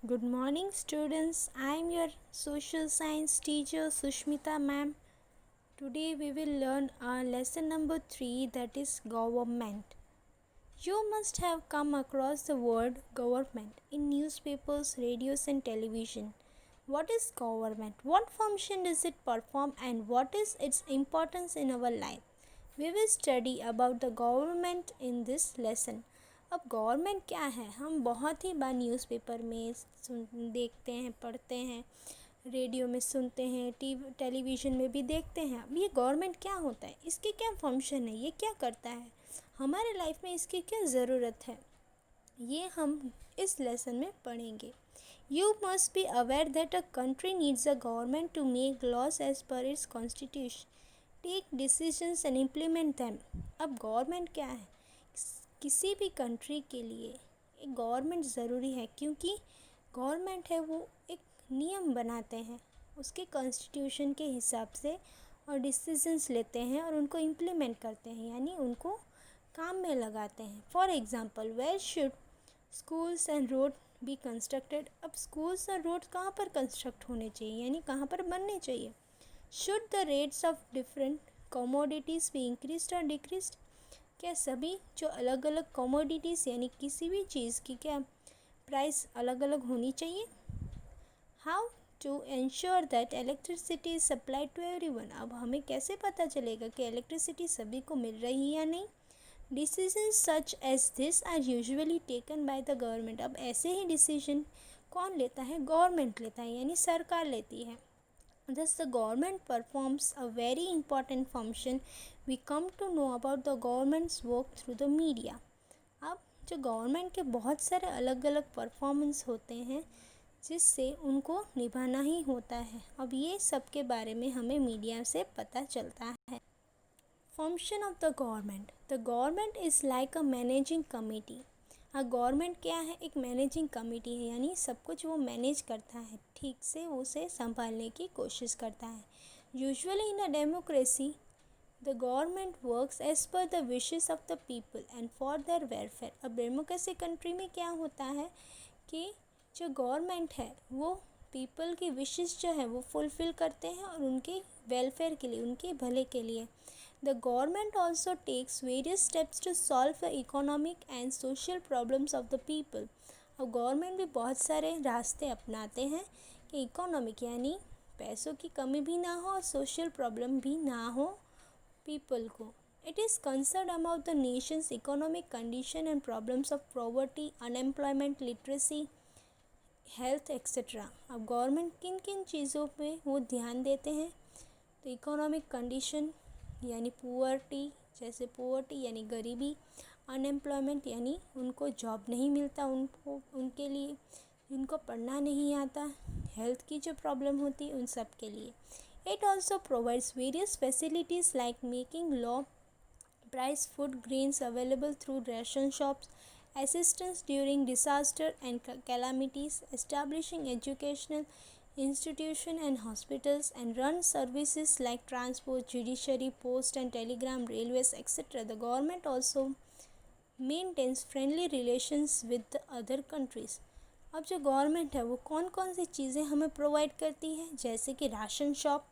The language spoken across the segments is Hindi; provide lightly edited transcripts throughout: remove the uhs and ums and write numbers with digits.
Good morning, students. I am your social science teacher Sushmita ma'am. Today we will learn our lesson number 3, that is government. You must have come across the word government in newspapers, radios, and television. What is government? What function does it perform, and what is its importance in our life? We will study about the government in this lesson. अब गवर्नमेंट क्या है, हम बहुत ही बार न्यूज़पेपर में देखते हैं, पढ़ते हैं, रेडियो में सुनते हैं, टेलीविज़न में भी देखते हैं। अब ये गवर्नमेंट क्या होता है, इसके क्या फंक्शन है, ये क्या करता है, हमारे लाइफ में इसकी क्या ज़रूरत है, ये हम इस लेसन में पढ़ेंगे। You must be aware that a country needs a government to make laws as per its constitution, take decisions and implement them. अब गवर्नमेंट क्या है, किसी भी कंट्री के लिए एक गवर्नमेंट ज़रूरी है, क्योंकि गवर्नमेंट है वो एक नियम बनाते हैं उसके कॉन्स्टिट्यूशन के हिसाब से और डिसीजंस लेते हैं और उनको इम्प्लीमेंट करते हैं, यानी उनको काम में लगाते हैं। For example, where should schools and road be constructed. अब स्कूल्स और रोड कहाँ पर कंस्ट्रक्ट होने चाहिए, यानी कहाँ पर बनने चाहिए। Should the rates of different commodities be increased और डिक्रीज्ड। क्या सभी जो अलग अलग कमोडिटीज़ यानी किसी भी चीज़ की क्या प्राइस अलग अलग होनी चाहिए। How to ensure that electricity is supplied to everyone. अब हमें कैसे पता चलेगा कि इलेक्ट्रिसिटी सभी को मिल रही है या नहीं। Decisions such as this are usually taken by the government. अब ऐसे ही डिसीजन कौन लेता है, गवर्नमेंट लेता है, यानी सरकार लेती है। Thus, the government performs a very important function. We come to know about the government's work through the media. अब जो गवर्नमेंट के बहुत सारे अलग अलग परफॉर्मेंस होते हैं जिससे उनको निभाना ही होता है। अब ये सब के बारे में हमें मीडिया से पता चलता है। Function of the government. The government is like a managing committee. Government क्या है, एक मैनेजिंग कमेटी है, यानी सब कुछ वो मैनेज करता है, ठीक से उसे संभालने की कोशिश करता है। Usually in a democracy the government works as per the wishes of the people and for their welfare. अब डेमोक्रेसी कंट्री में क्या होता है कि जो गवर्नमेंट है वो पीपल की विशेस जो है वो फुलफ़िल करते हैं और उनके वेलफेयर के लिए, उनके भले के लिए। The government also takes various steps to solve the economic and social problems of the people. अब गवर्नमेंट भी बहुत सारे रास्ते अपनाते हैं कि इकोनॉमिक यानी पैसों की कमी भी ना हो और सोशल प्रॉब्लम भी ना हो पीपल को। It is concern about the Nations economic condition and problems of poverty, unemployment, literacy, health etcetera. अब गवर्नमेंट किन किन चीज़ों पे वो ध्यान देते हैं, तो इकोनॉमिक कंडीशन यानी पुअर्टी, जैसे पुअर्टी यानी गरीबी, अनएम्प्लॉयमेंट यानी उनको जॉब नहीं मिलता, उनको उनके लिए जिनको पढ़ना नहीं आता, हेल्थ की जो प्रॉब्लम होती है उन सब के लिए। It also provides various facilities like making low price food grains available through ration shops, assistance during disaster and calamities, establishing educational institutions and hospitals, and run services like transport, judiciary, post and telegram, railways, etc. The government also maintains friendly relations with the other countries. अब जो गवर्नमेंट है वो कौन कौन सी चीज़ें हमें प्रोवाइड करती है, जैसे कि राशन शॉप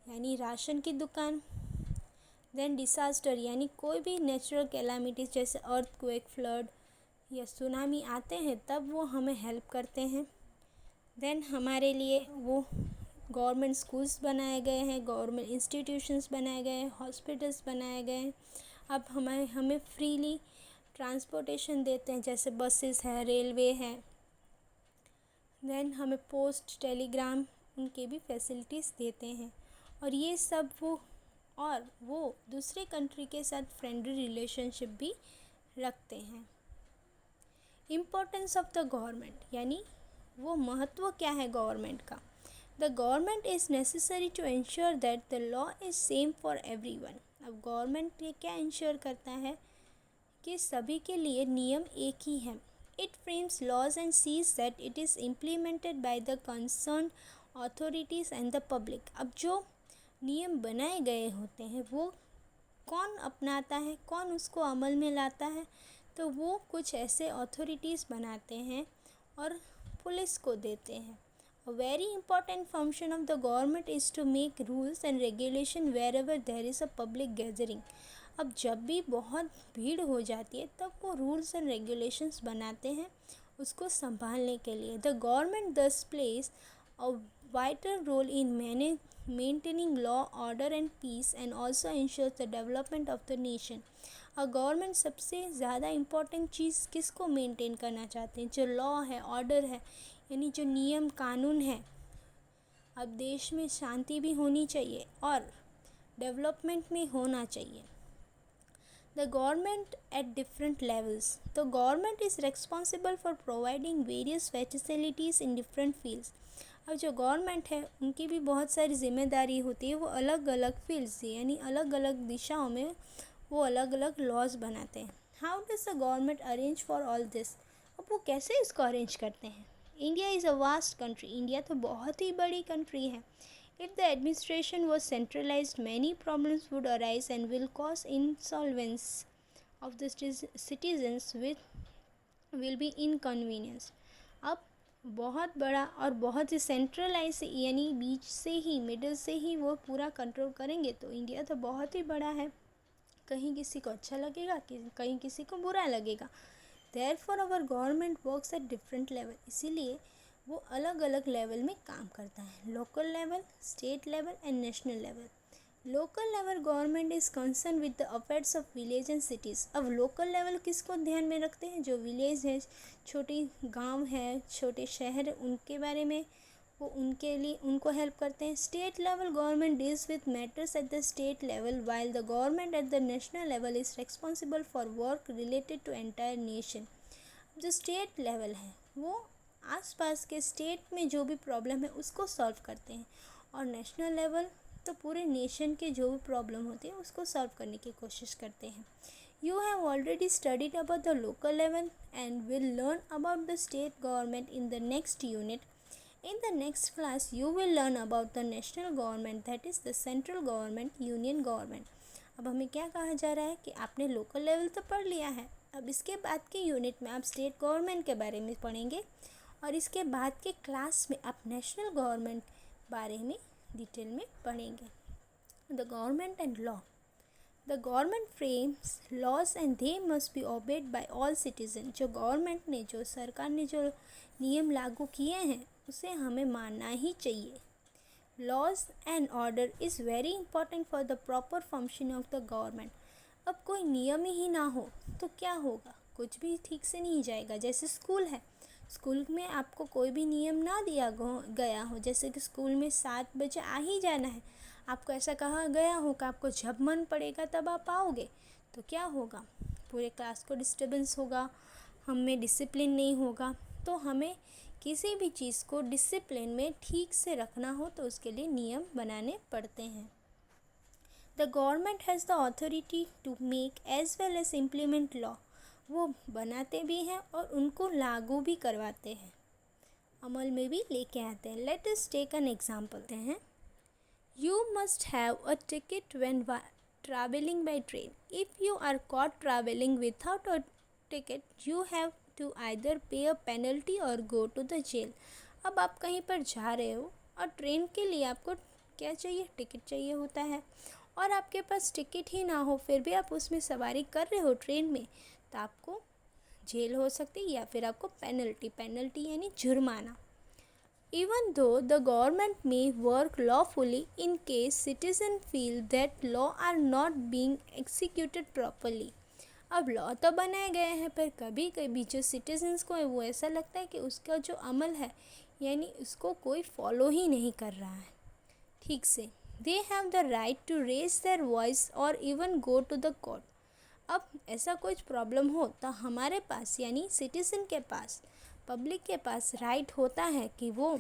यानी राशन की दुकान, देन डिसास्टर यानी कोई भी नेचुरल कैलामिटीज़ जैसे अर्थक्वेक, फ्लड या सुनामी आते हैं तब वो हमें हेल्प करते हैं। देन हमारे लिए वो गवर्नमेंट स्कूल्स बनाए गए हैं, गवर्नमेंट इंस्टीट्यूशंस बनाए गए हैं, हॉस्पिटल्स बनाए गए हैं। अब हमें फ्रीली ट्रांसपोर्टेशन देते हैं, जैसे बसेस है, रेलवे है। देन हमें पोस्ट, टेलीग्राम, उनके भी फैसिलिटीज़ देते हैं। और ये सब वो दूसरे कंट्री के साथ फ्रेंडली रिलेशनशिप भी रखते हैं। इम्पोर्टेंस ऑफ द गवर्नमेंट यानी वो महत्व क्या है गवर्नमेंट का। The government is necessary to ensure that the law is same for everyone. अब गवर्नमेंट ये क्या इंश्योर करता है कि सभी के लिए नियम एक ही है। It frames laws and sees that it is implemented by the concern authorities and the public. अब जो नियम बनाए गए होते हैं वो कौन अपनाता है, कौन उसको अमल में लाता है, तो वो कुछ ऐसे अथॉरिटीज़ बनाते हैं और पुलिस को देते हैं। A very important function of the government is to make rules and regulation wherever there is a public gathering. अब जब भी बहुत भीड़ हो जाती है तब वो रूल्स एंड रेगुलेशंस बनाते हैं उसको संभालने के लिए. The government thus plays a vital role in maintaining law, order and peace and also ensures the development of the nation. और गवर्नमेंट सबसे ज़्यादा इम्पॉर्टेंट चीज़ किसको मेंटेन करना चाहते हैं? जो लॉ है, ऑर्डर है, यानी जो नियम कानून है. अब देश में शांति भी होनी चाहिए और डेवलपमेंट में होना चाहिए. The government at different levels. The government is responsible for providing various facilities in different fields. अब जो गवर्नमेंट है उनकी भी बहुत सारी जिम्मेदारी होती है. वो अलग अलग फील्ड से यानी अलग अलग दिशाओं में वो अलग अलग लॉज बनाते हैं. How does the government arrange for all this? अब वो कैसे इसको अरेंज करते हैं? India is a vast country. India तो बहुत ही बड़ी कंट्री है. If the administration was centralized, many problems would arise and will cause insolvency of the citizens which will be inconvenienced. अब बहुत बड़ा और बहुत ही सेंट्रलाइज यानी बीच से ही मिडिल से ही वो पूरा कंट्रोल करेंगे तो इंडिया तो बहुत ही बड़ा है. कहीं किसी को अच्छा लगेगा कहीं किसी को बुरा लगेगा. Therefore our government works at different level. इसीलिए वो अलग अलग लेवल में काम करता है. Local level, state level and national level. Local level government is concern with the affairs of village and cities. अब लोकल लेवल किसको ध्यान में रखते हैं? जो विलेज है, छोटी गांव है, छोटे शहर, उनके बारे में वो उनके लिए उनको हेल्प करते हैं. State level government deals with matters at the state level while the government at the national level is responsible for work related to entire nation. जो स्टेट लेवल है वो आसपास के स्टेट में जो भी प्रॉब्लम है उसको सॉल्व करते हैं और नेशनल लेवल तो पूरे नेशन के जो भी प्रॉब्लम होती है उसको सॉल्व करने की कोशिश करते हैं. You have already studied about the local level and will learn about the state government in the next unit. In the next class you will learn about the national government that is the central government, union government. अब हमें क्या कहा जा रहा है कि आपने लोकल लेवल तो पढ़ लिया है. अब इसके बाद के यूनिट में आप स्टेट गवर्नमेंट के बारे में पढ़ेंगे और इसके बाद के क्लास में आप नेशनल गवर्नमेंट बारे में डिटेल में पढ़ेंगे. The government and law. The government frames laws and they must be obeyed by all citizen. जो गवर्नमेंट ने, जो सरकार ने जो नियम लागू किए हैं उसे हमें मानना ही चाहिए. Laws and order is very important for the proper functioning of the government. अब कोई नियम ही ना हो तो क्या होगा? कुछ भी ठीक से नहीं जाएगा. जैसे स्कूल है, स्कूल में आपको कोई भी नियम ना दिया गया हो, जैसे कि स्कूल में 7 बजे आ ही जाना है, आपको ऐसा कहा गया हो कि आपको जब मन पड़ेगा तब आप आओगे, तो क्या होगा? पूरे क्लास को डिस्टर्बेंस होगा, हम में डिसिप्लिन नहीं होगा. तो हमें किसी भी चीज़ को डिसिप्लिन में ठीक से रखना हो तो उसके लिए नियम बनाने पड़ते हैं. The government has the authority to make as well as implement law. वो बनाते भी हैं और उनको लागू भी करवाते हैं, अमल में भी लेके आते हैं. Let us take an example हैं. You must have a ticket when travelling by train. If you are caught travelling without a ticket you have to either pay a penalty और गो टू द जेल. अब आप कहीं पर जा रहे हो और ट्रेन के लिए आपको क्या चाहिए? टिकट चाहिए होता है और आपके पास टिकट ही ना हो फिर भी आप उसमें सवारी कर रहे हो ट्रेन में, तो आपको जेल हो सकती है या फिर आपको पेनल्टी यानी जुर्माना. Even though the government may work lawfully in case citizen feel that law are not being executed properly. अब लॉ तो बनाए गए हैं पर कभी कभी जो सिटीजन्स को है वो ऐसा लगता है कि उसका जो अमल है यानी उसको कोई फॉलो ही नहीं कर रहा है ठीक से. They have the right to raise their voice और even go to the court. अब ऐसा कुछ प्रॉब्लम हो तो हमारे पास यानी सिटीजन के पास, पब्लिक के पास राइट होता है कि वो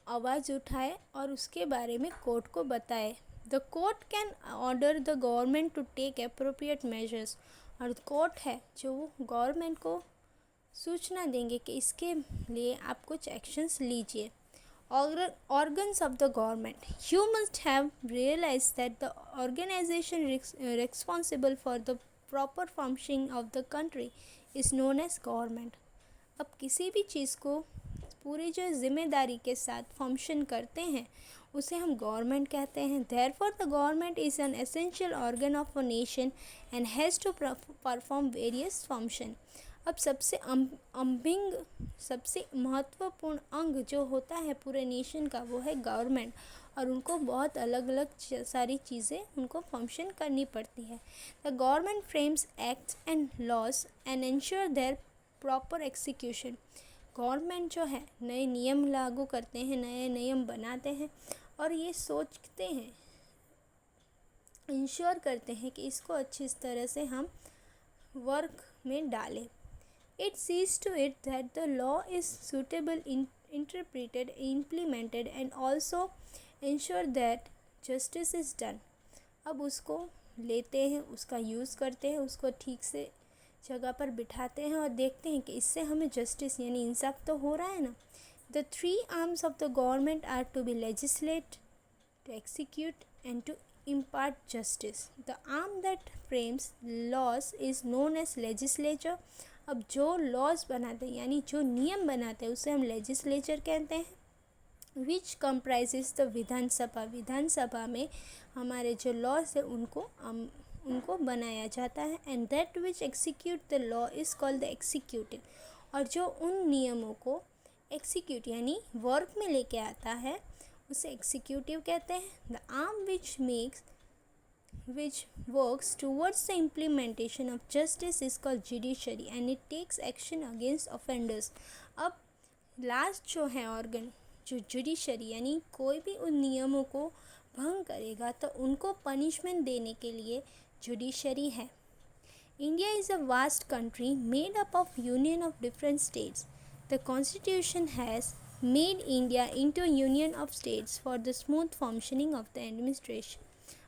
आवाज़ उठाए और उसके बारे में कोर्ट को बताए. The court can order the government to take appropriate measures. और कोर्ट है जो वो गवर्नमेंट को सूचना देंगे कि इसके लिए आप कुछ एक्शंस लीजिए. Organs of the government. You must have realized that the organization responsible for the proper functioning of the country is known as government. अब किसी भी चीज़ को पूरी जो जिम्मेदारी के साथ फंक्शन करते हैं उसे हम गवर्नमेंट कहते हैं। Therefore the government is an essential organ of a nation and has to perform various function. अब सबसे महत्वपूर्ण अंग जो होता है पूरे नेशन का वो है गवर्नमेंट, और उनको बहुत अलग अलग सारी चीज़ें उनको फंक्शन करनी पड़ती है। The government frames acts and laws and ensure their proper execution. Government जो है नए नियम लागू करते हैं, नए नियम बनाते हैं और ये सोचते हैं, इंश्योर करते हैं कि इसको अच्छी तरह से हम वर्क में डालें। It sees to it that the law is suitably interpreted, implemented and also ensure that justice is done। अब उसको लेते हैं, उसका यूज़ करते हैं, उसको ठीक से जगह पर बिठाते हैं और देखते हैं कि इससे हमें जस्टिस यानी इंसाफ तो हो रहा है ना। The three arms of the government are to be legislate, to execute and to impart justice। The arm that frames laws is known as legislature। अब जो लॉज बनाते हैं यानी जो नियम बनाते हैं उसे हम लेजिस्लेचर कहते हैं। विच कंप्राइजेस द विधानसभा। विधानसभा में हमारे जो लॉज है उनको बनाया जाता है। And that which execute the law is called the executive. और जो उन नियमों को एग्जीक्यूट यानी वर्क में लेके आता है उसे एग्जीक्यूटिव कहते हैं। The arm which works towards the implementation of justice is called judiciary and it takes action against offenders। अब लास्ट जो है ऑर्गन जो जुडिशरी यानी कोई भी उन नियमों को भंग करेगा तो उनको पनिशमेंट देने के लिए जुडिशरी है। India is a vast country made up of union of different states. The constitution has made India into union of states for the smooth functioning of the administration.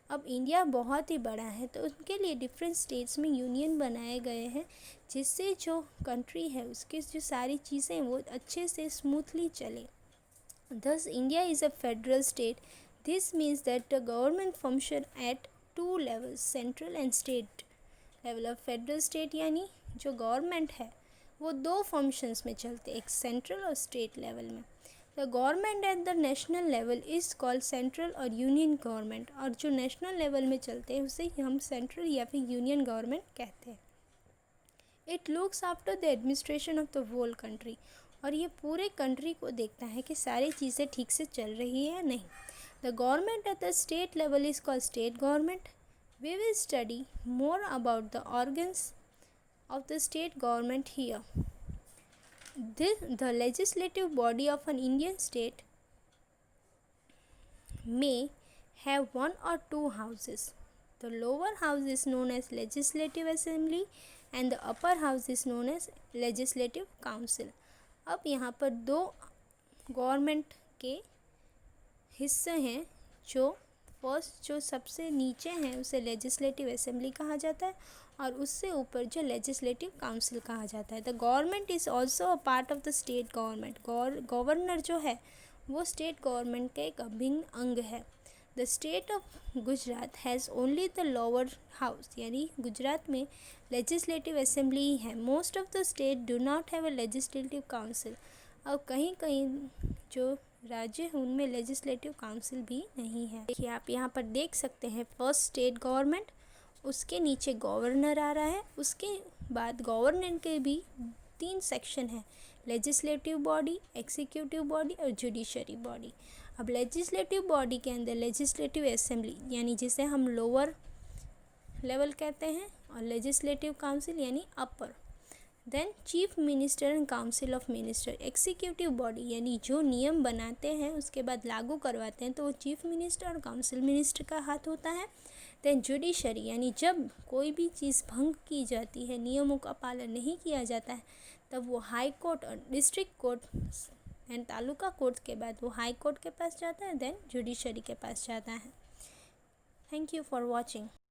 अब इंडिया बहुत ही बड़ा है तो उनके लिए डिफरेंट स्टेट्स में यूनियन बनाए गए हैं जिससे जो कंट्री है उसकी जो सारी चीज़ें वो अच्छे से स्मूथली चले। Thus India is a federal state. This means that the government function at two levels, central and state level. Of federal state यानी जो गवर्नमेंट है वो दो फंक्शंस में चलते हैं, एक सेंट्रल और स्टेट लेवल में। The government at the national level is called central और यूनियन गवर्नमेंट, और जो नेशनल लेवल में चलते हैं उसे हम सेंट्रल या फिर यूनियन गवर्नमेंट कहते हैं। It looks after the administration of the whole country, और ये पूरे कंट्री को देखता है कि सारी चीज़ें ठीक से चल रही है या नहीं। The government at the state level is called state government. We will study more about the organs of the state government here. The legislative body of an Indian state may have one or two houses. The lower house is known as Legislative Assembly and the upper house is known as Legislative Council। अब यहाँ पर दो गवर्नमेंट के हिस्से हैं। जो फर्स्ट जो सबसे नीचे हैं उसे लेजिस्लेटिव असेंबली कहा जाता है और उससे ऊपर जो लेजिस्लेटिव काउंसिल कहा जाता है। The government is also a part of the state government. Governor जो है वो स्टेट गवर्नमेंट का एक अभिन्न अंग है। The state of Gujarat has only the lower house, यानी गुजरात में लेजिस्लेटिव असेंबली ही है। Most of the state do not have a legislative council. अब कहीं कहीं जो राज्य हैं उनमें लेजिस्लेटिव काउंसिल भी नहीं है। देखिए आप यहाँ पर देख सकते हैं फर्स्ट स्टेट गवर्नमेंट, उसके नीचे गवर्नर आ रहा है, उसके बाद गवर्नर के भी तीन सेक्शन है, लेजिस्लेटिव बॉडी, एग्जीक्यूटिव बॉडी और जुडिशरी बॉडी। अब लेजिस्लेटिव बॉडी के अंदर लेजिस्लेटिव असेंबली यानी जिसे हम लोअर लेवल कहते हैं और लेजिस्लेटिव काउंसिल यानी upper. Then chief minister and council of minister. Executive body यानी जो नियम बनाते हैं उसके बाद लागू करवाते हैं तो वो चीफ मिनिस्टर और काउंसिल मिनिस्टर का हाथ होता है। देन जुडिशरी यानी जब कोई भी चीज़ भंग की जाती है, नियमों का पालन नहीं किया जाता है, तब वो हाई कोर्ट और district court and taluka court के बाद वो हाई कोर्ट के पास जाता है, देन जुडिशरी के पास जाता है। Thank you for watching.